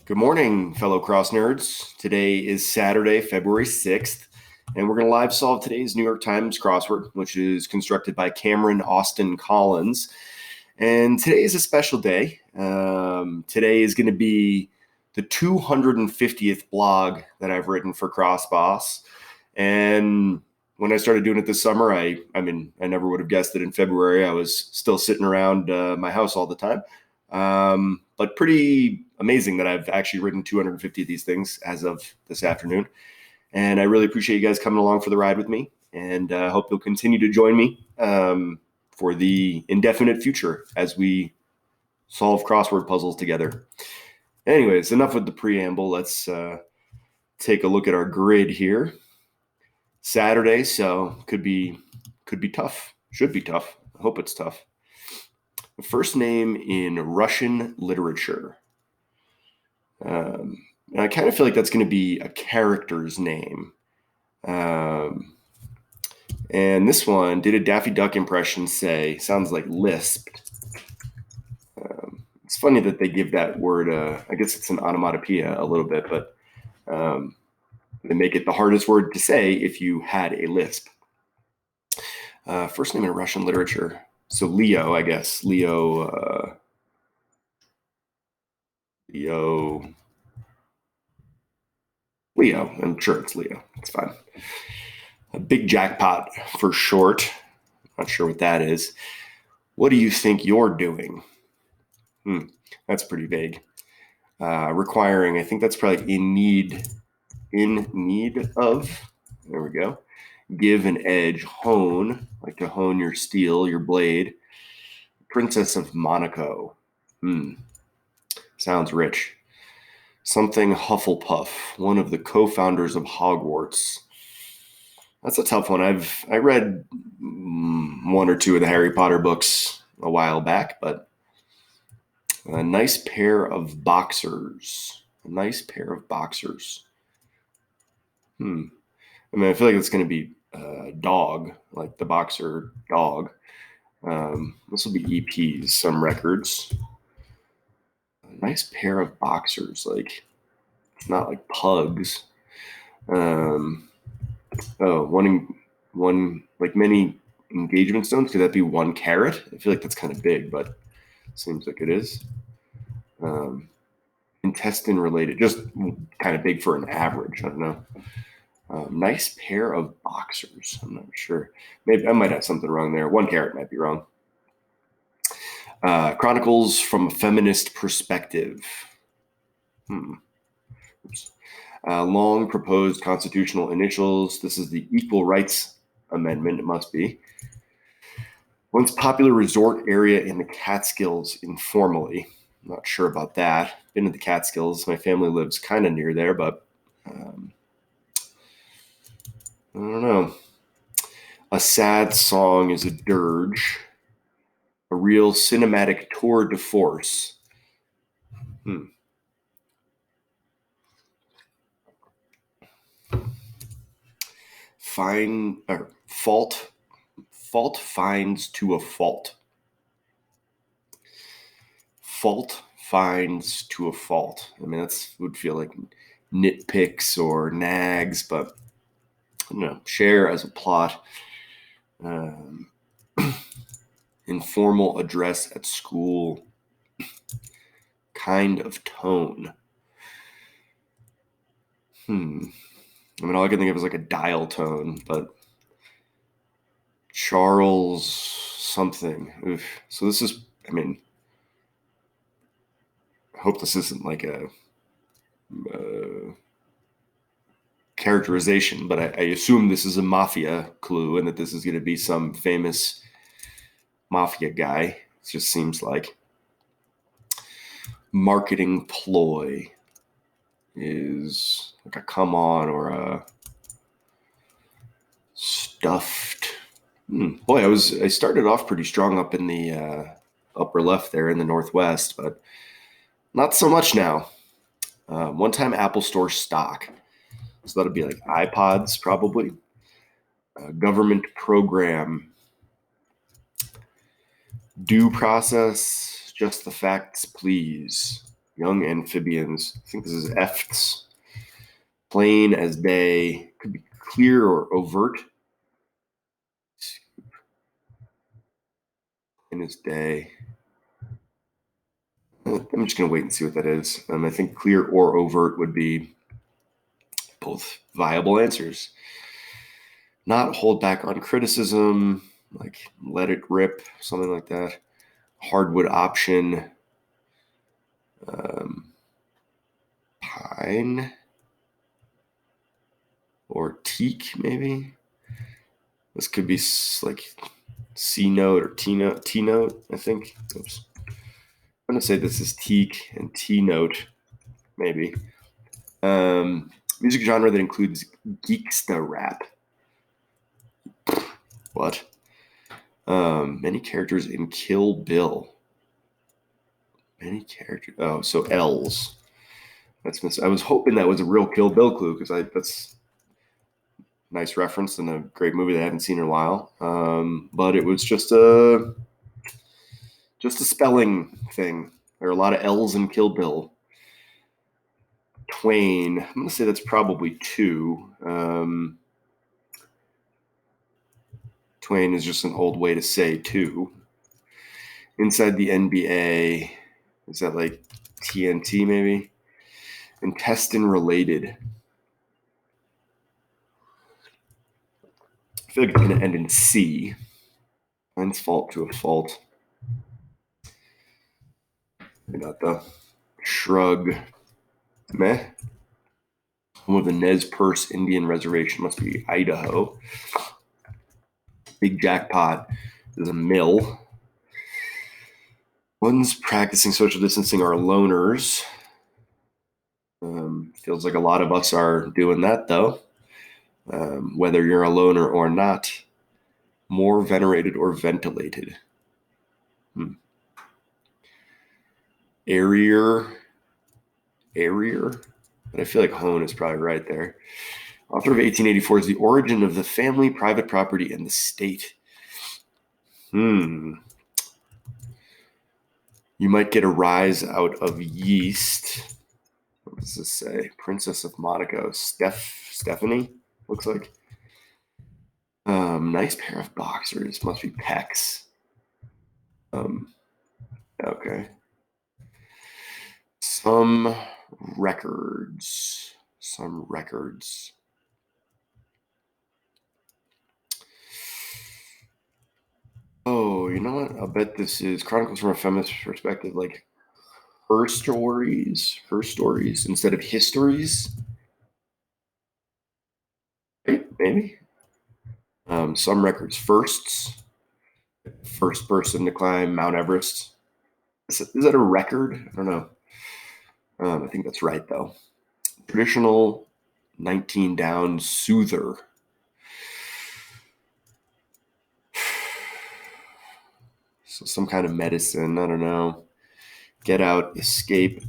Good morning, fellow cross nerds. Today is Saturday, February 6th, and we're going to live solve today's New York Times crossword, which is constructed by Cameron Austin Collins. And today is a special day. Today is going to be the 250th blog that I've written for CrossBoss. And when I started doing it this summer, I never would have guessed that in February I was still sitting around my house all the time. But pretty amazing that I've actually written 250 of these things as of this afternoon. And I really appreciate you guys coming along for the ride with me, and hope you'll continue to join me for the indefinite future as we solve crossword puzzles together. Anyways, enough with the preamble. Let's take a look at our grid here. Saturday, so could be tough. Should be tough. I hope it's tough. The first name in Russian literature. And I kind of feel like that's going to be a character's name. And this one, did a Daffy Duck impression say, sounds like lisp. It's funny that they give that word, I guess it's an onomatopoeia a little bit, but they make it the hardest word to say if you had a lisp. First name in Russian literature. So Leo, I guess. Leo, I'm sure it's Leo. It's fine. A big jackpot for short. Not sure what that is. What do you think you're doing? That's pretty vague. Requiring, I think that's probably in need of. There we go. Give an edge, hone, like to hone your steel, your blade. Princess of Monaco. Sounds rich. Something Hufflepuff, one of the co-founders of Hogwarts. That's a tough one. I read one or two of the Harry Potter books a while back, but a nice pair of boxers. I mean, I feel like it's going to be dog, like the boxer dog. This will be EPs, some records. A nice pair of boxers, like it's not like pugs. One like many engagement stones. Could that be 1 carat? I feel like that's kind of big, but seems like it is. Intestine related, just kind of big for an average. I don't know. Nice pair of boxers. I'm not sure. Maybe I might have something wrong there. 1 carat might be wrong. Chronicles from a feminist perspective. Long proposed constitutional initials. This is the Equal Rights Amendment. It must be. Once popular resort area in the Catskills informally. I'm not sure about that. Been to the Catskills. My family lives kind of near there, but I don't know. A sad song is a dirge. A real cinematic tour de force. Fault finds to a fault. Fault finds to a fault. I mean, that would feel like nitpicks or nags, but I don't know. Share as a plot. Informal address at school. Kind of tone. I mean, all I can think of is like a dial tone, but Charles something. Oof. So this is, I mean, I hope this isn't like a characterization, but I assume this is a mafia clue and that this is going to be some famous mafia guy. It just seems like. Marketing ploy is like a come on or a stuffed. Boy, I started off pretty strong up in the upper left there in the Northwest, but not so much now. One-time Apple Store stock. So that'll be like iPods probably. Government program. Due process, just the facts, please. Young amphibians. I think this is efts. Plain as day. Could be clear or overt. Plain as day. I'm just going to wait and see what that is. I think clear or overt would be both viable answers. Not hold back on criticism, like let it rip, something like that. Hardwood option. Pine or teak, maybe. This could be like C note or T note, I think. Oops. I'm going to say this is teak and T note, maybe. Music genre that includes geeksta rap. What? Many characters in Kill Bill. Many characters. Oh, so L's. I was hoping that was a real Kill Bill clue because that's a nice reference and a great movie that I haven't seen in a while. But it was just a spelling thing. There are a lot of L's in Kill Bill. Twain. I'm going to say that's probably two. Twain is just an old way to say two. Inside the NBA. Is that like TNT maybe? Intestine related. I feel like it's going to end in C. Mine's fault to a fault. Maybe not though. Shrug. Meh. Home of the Nez Perce Indian Reservation must be Idaho. Big Jackpot is a mill. Ones practicing social distancing are loners. Feels like a lot of us are doing that though. Whether you're a loner or not. More venerated or ventilated. Airier. But I feel like hone is probably right there. Author of 1884 is The Origin of the Family, Private Property, and the State. You might get a rise out of yeast. What does this say? Princess of Monaco. Stephanie, looks like. Nice pair of boxers. Must be pecs. Okay. Some records. Oh, you know what? I'll bet this is Chronicles from a Feminist Perspective, like her stories instead of histories. Right? Maybe. Some records. First person to climb Mount Everest. Is that a record? I don't know. I think that's right, though. Traditional 19 down soother. So some kind of medicine. I don't know. Get out, escape.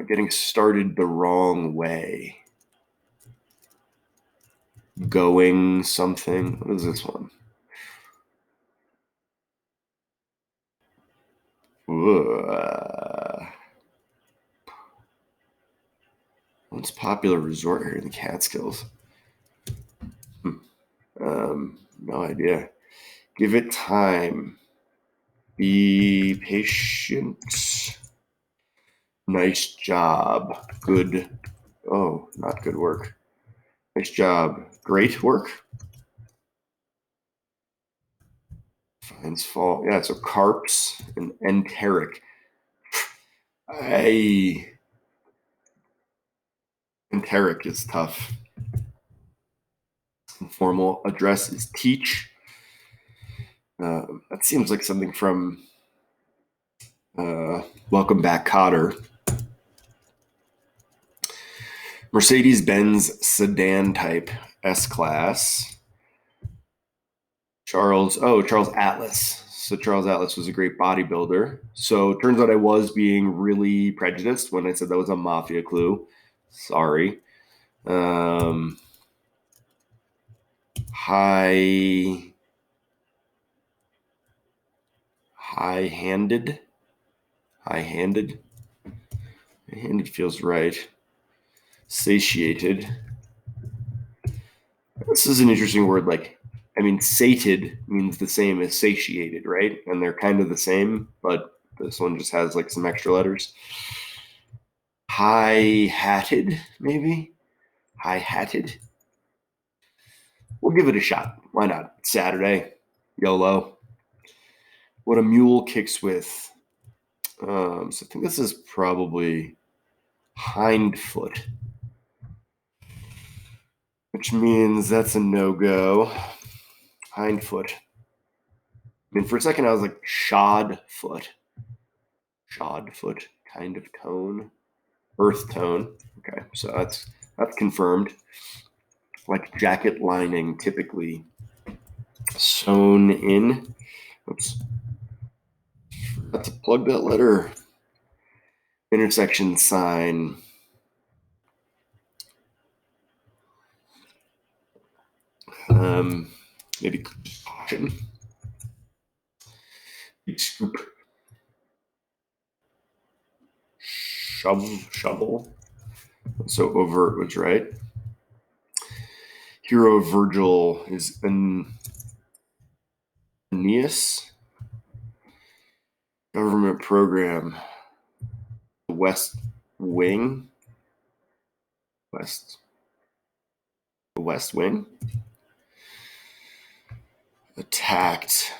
Getting started the wrong way. Going something. What is this one? Once popular resort area in the Catskills. No idea. Give it time. Be patient. Nice job. Good. Oh, not good work. Nice job. Great work. Finds fault. Yeah, so carps and enteric. Enteric is tough. Informal address is teach. That seems like something from Welcome Back, Kotter. Mercedes-Benz sedan type S-Class. Charles Atlas. So Charles Atlas was a great bodybuilder. So it turns out I was being really prejudiced when I said that was a mafia clue. Sorry. High-handed. And it feels right. Satiated. This is an interesting word. Sated means the same as satiated, right? And they're kind of the same, but this one just has like some extra letters. High-hatted, maybe? High-hatted. We'll give it a shot. Why not? It's Saturday. YOLO. What a mule kicks with. So I think this is probably hindfoot, which means that's a no-go. Hindfoot. And for a second, I was like shod foot. Shod foot kind of tone. Earth tone. Okay, so that's confirmed. Like jacket lining, typically sewn in. Oops. Forgot to plug that letter. Intersection sign. Maybe caution. Scoop. Shovel. So overt was right. Hero of Virgil is Aeneas. Government program. The West Wing. The West Wing. Attacked.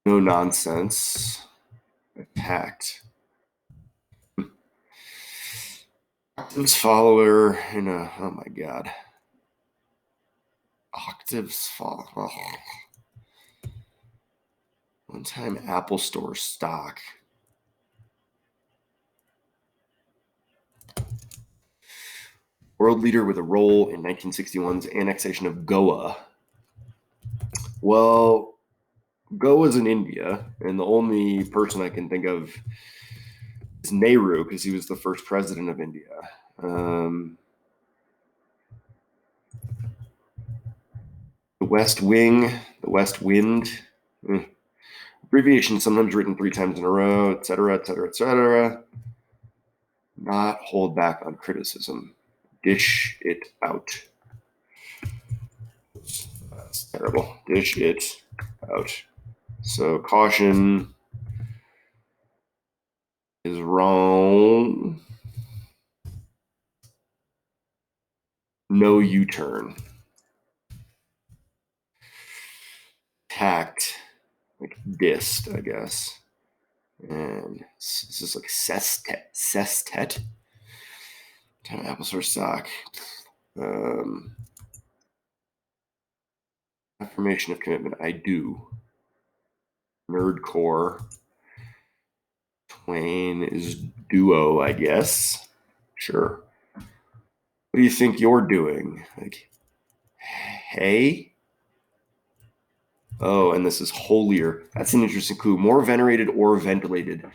No nonsense. Attacked. Octaves follower in a, oh my god. Octaves follower. Oh. One time Apple Store stock. World leader with a role in 1961's annexation of Goa. Well, Goa's in India, and the only person I can think of is Nehru, because he was the first president of India. The West Wing, the West Wind. Abbreviation sometimes written 3 times in a row, etc., etc., etc. Not hold back on criticism. Dish it out. That's terrible. Dish it out. So caution is wrong. No U-turn. Tact, like dist, I guess. And this is like sestet. Time Apple Store stock. Affirmation of commitment. I do. Nerdcore. Twain is duo, I guess. Sure. What do you think you're doing? Like, hey? Oh, and this is holier. That's an interesting clue. More venerated or ventilated.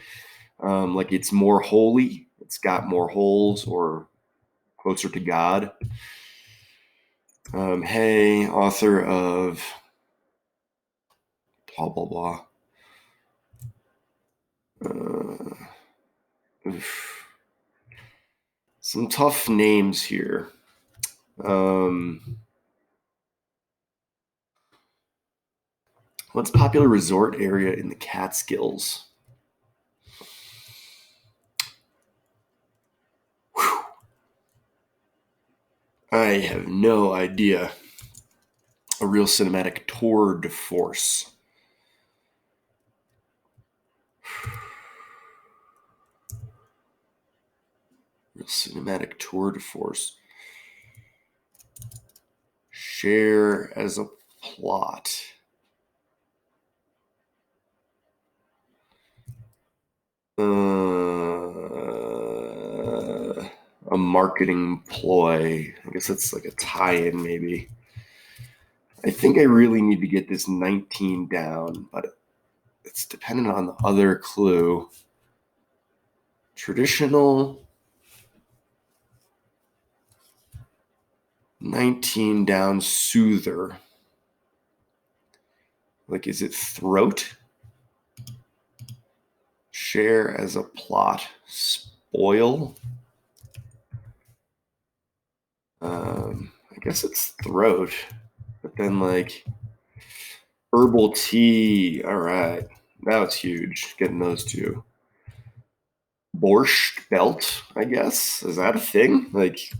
Like it's more holy. It's got more holes or closer to God. Hey, author of blah, blah, blah. Some tough names here. What's a popular resort area in the Catskills? Whew. I have no idea. A real cinematic tour de force. Real cinematic tour de force. Share as a plot. A marketing ploy. I guess it's like a tie-in, maybe. I think I really need to get this 19 down, but it's dependent on the other clue. Traditional 19 down soother. Like, is it throat? Share as a plot. Spoil. I guess it's throat. But then like herbal tea. All right. Now it's huge. Getting those two. Borscht belt, I guess. Is that a thing? Like, I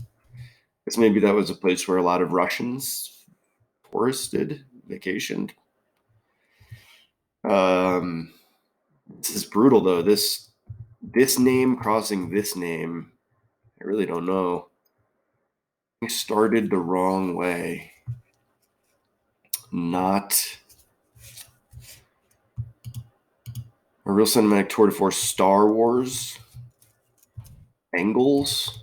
guess maybe that was a place where a lot of Russians touristed, vacationed. This is brutal though. This name crossing this name. I really don't know. I started the wrong way. Not a real cinematic tour de force. Star Wars. Engels.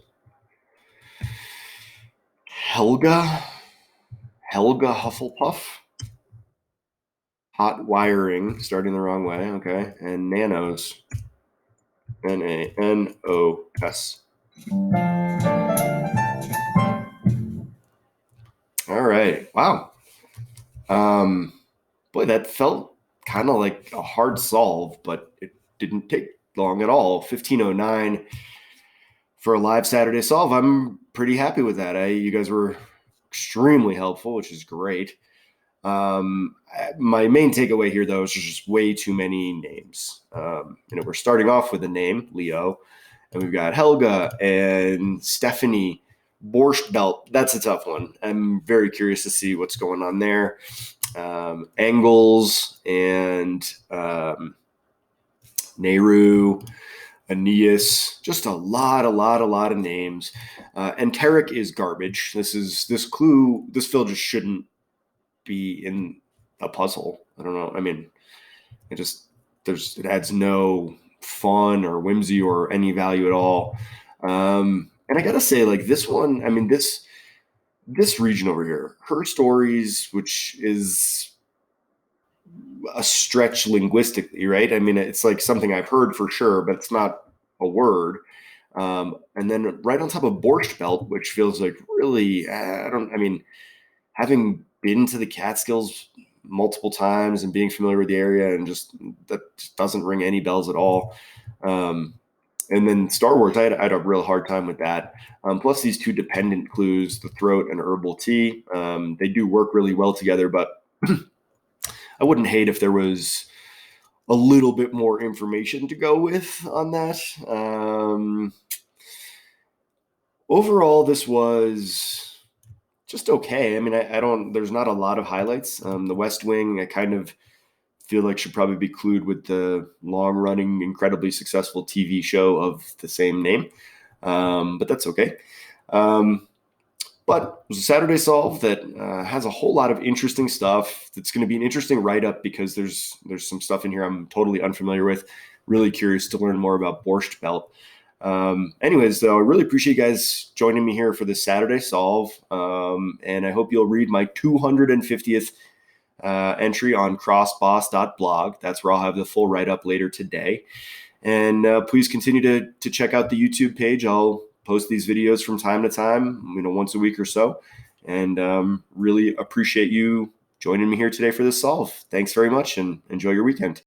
Helga Hufflepuff. Hot wiring, starting the wrong way. Okay. And nanos. Nanos. All right. Wow. Boy, that felt kind of like a hard solve, but it didn't take long at all. 1509 for a live Saturday solve. I'm pretty happy with that. You guys were extremely helpful, which is great. My main takeaway here, though, is there's just way too many names. We're starting off with a name, Leo, and we've got Helga and Stephanie. Borscht belt, that's a tough one. I'm very curious to see what's going on there. Engels and Nehru, Aeneas, just a lot of names. Enteric is garbage. This fill just shouldn't be in a puzzle. I don't know. I mean, it adds no fun or whimsy or any value at all. And I gotta say, like this one, I mean, this region over here, her stories, which is a stretch linguistically, right? I mean, it's like something I've heard for sure, but it's not a word. And then right on top of Borscht Belt, which feels like really, having been to the Catskills multiple times and being familiar with the area, and that just doesn't ring any bells at all. And then Star Wars, I had a real hard time with that. Plus these two dependent clues, the throat and herbal tea, they do work really well together, but I wouldn't hate if there was a little bit more information to go with on that. Overall, this was just okay. I mean, there's not a lot of highlights. The West Wing, I kind of feel like should probably be clued with the long-running, incredibly successful TV show of the same name, but that's okay. But it was a Saturday solve that has a whole lot of interesting stuff. That's going to be an interesting write-up because there's some stuff in here I'm totally unfamiliar with. Really curious to learn more about Borscht Belt. Anyways, though, I really appreciate you guys joining me here for this Saturday solve, and I hope you'll read my 250th entry on CrossBoss.blog. That's where I'll have the full write-up later today. And please continue to check out the YouTube page. I'll post these videos from time to time, once a week or so. And really appreciate you joining me here today for this solve. Thanks very much and enjoy your weekend.